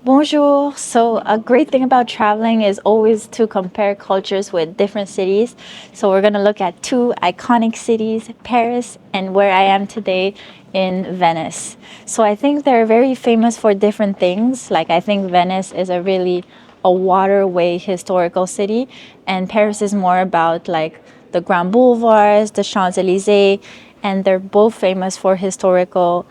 Bonjour. So a great thing about traveling is always to compare cultures with different cities. So we're going to look at two iconic cities, Paris and where I am today in Venice. So I think they're very famous for different things. Like I think Venice is a waterway historical city, and Paris is more about like the Grand Boulevards, the Champs-Élysées, and they're both famous for historical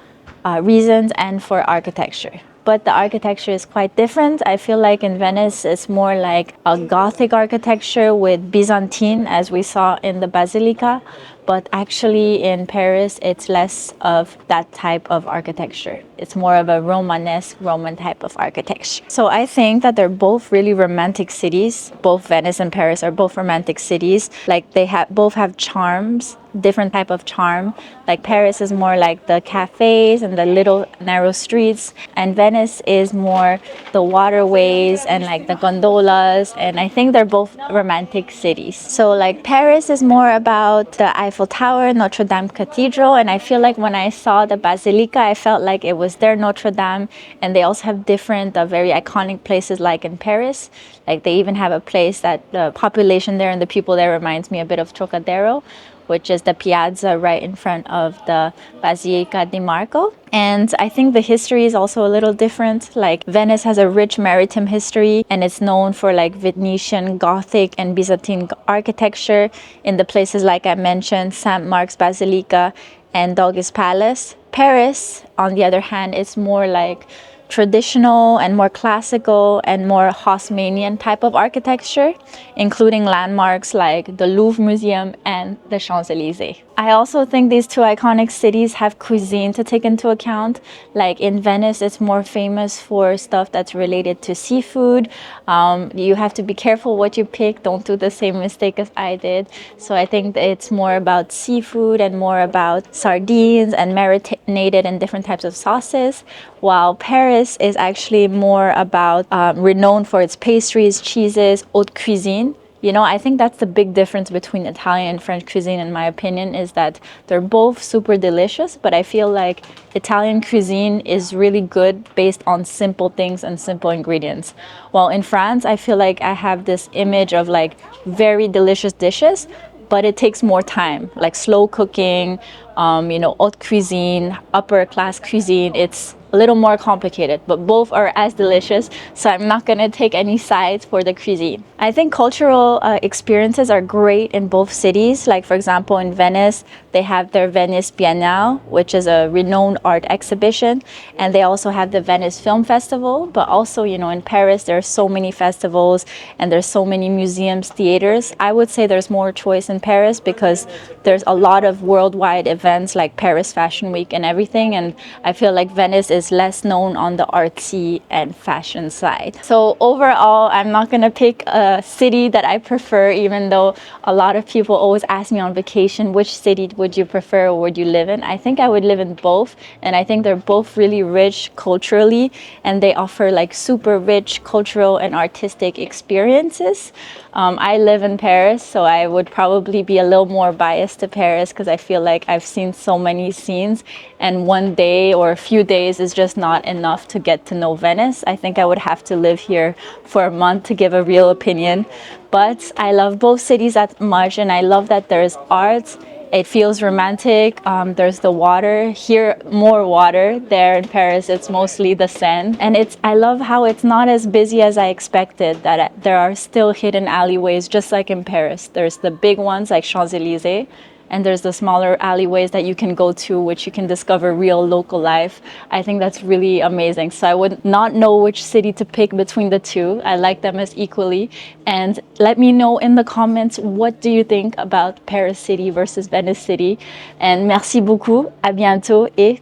reasons and for architecture. But the architecture is quite different. I feel like in Venice, it's more like a Gothic architecture with Byzantine, as we saw in the Basilica. But actually, in Paris, it's less of that type of architecture. It's more of a Romanesque, Roman type of architecture. So I think that they're both really romantic cities. Both Venice and Paris are both romantic cities. Like both have charms, different type of charm. Like Paris is more like the cafes and the little narrow streets, and Venice is more the waterways and like the gondolas, and I think they're both romantic cities. So like Paris is more about the Eiffel Tower, Notre Dame Cathedral, and I feel like when I saw the Basilica, I felt like it was their Notre Dame. And they also have different very iconic places like in Paris. Like they even have a place that the population there and the people there reminds me a bit of Trocadero, which is the piazza right in front of the Basilica di Marco. And I think the history is also a little different. Like Venice has a rich maritime history, and it's known for like Venetian, Gothic, and Byzantine architecture in the places like I mentioned, St. Mark's Basilica and Doge's Palace. Paris, on the other hand, is more like traditional and more classical and more Haussmannian type of architecture, including landmarks like the Louvre Museum and the Champs-Élysées. I also think these two iconic cities have cuisine to take into account. Like in Venice, it's more famous for stuff that's related to seafood. You have to be careful what you pick. Don't do the same mistake as I did. So I think it's more about seafood and more about sardines and marinated in different types of sauces, while Paris is actually more about renowned for its pastries, cheeses, haute cuisine. You know, I think that's the big difference between Italian and French cuisine, in my opinion, is that they're both super delicious, but I feel like Italian cuisine is really good based on simple things and simple ingredients. While in France, I feel like I have this image of like very delicious dishes, but it takes more time, like slow cooking, haute cuisine, upper class cuisine. It's a little more complicated, but both are as delicious. So I'm not going to take any sides for the cuisine. I think cultural experiences are great in both cities. Like, for example, in Venice, they have their Venice Biennale, which is a renowned art exhibition. And they also have the Venice Film Festival. But also, in Paris, there are so many festivals and there's so many museums, theaters. I would say there's more choice in Paris because there's a lot of worldwide events like Paris Fashion Week and everything. And I feel like Venice is less known on the artsy and fashion side. So overall, I'm not going to pick a city that I prefer, even though a lot of people always ask me on vacation, which city would you prefer or would you live in? I think I would live in both. And I think they're both really rich culturally, and they offer like super rich cultural and artistic experiences. I live in Paris, so I would probably be a little more biased to Paris because I feel like I've seen so many scenes, and one day or a few days is just not enough to get to know Venice. I think I would have to live here for a month to give a real opinion. But I love both cities that much, and I love that there's art. It feels romantic. There's the water. Here, more water. There in Paris, it's mostly the Seine. And I love how it's not as busy as I expected, that there are still hidden alleyways, just like in Paris. There's the big ones like Champs-Élysées, and there's the smaller alleyways that you can go to, which you can discover real local life. I think that's really amazing. So I would not know which city to pick between the two. I like them as equally. And let me know in the comments, what do you think about Paris City versus Venice City? And merci beaucoup, à bientôt et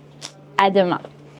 à demain.